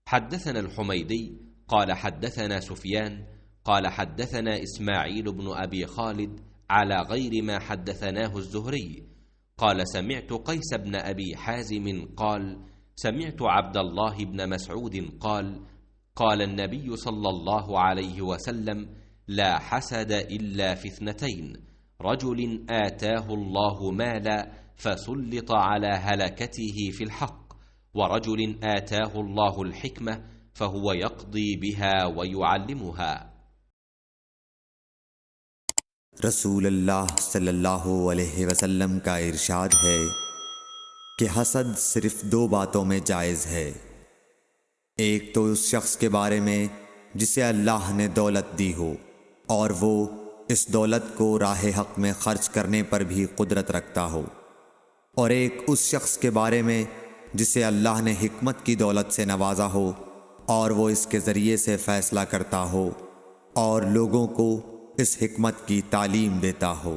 حدثنا الحميدي قال حدثنا سفيان قال حدثنا إسماعيل بن أبي خالد على غير ما حدثناه الزهري قال سمعت قيس بن أبي حازم قال سمعت عبد الله بن مسعود قال قال النبي صلى الله عليه وسلم لا حسد إلا في اثنتين: رجل آتاه الله مالا فسلط على هلكته في الحق، ورجل آتاه الله الحكمة فهو يقضي بها ويعلمها. रसूल अल्लाह सल्लल्लाहु अलैहि वसल्लम का इरशाद है कि हसद सिर्फ दो बातों में जायज़ है। एक तो उस शख्स के बारे में जिसे अल्लाह ने दौलत दी हो और वो इस दौलत को राह हक में खर्च करने पर भी कुदरत रखता हो, और एक उस शख्स के बारे में जिसे अल्लाह ने हिकमत की दौलत से नवाजा हो और वो इसके ज़रिए से फ़ैसला करता हो और लोगों को इस हिकमत की तालीम देता हो।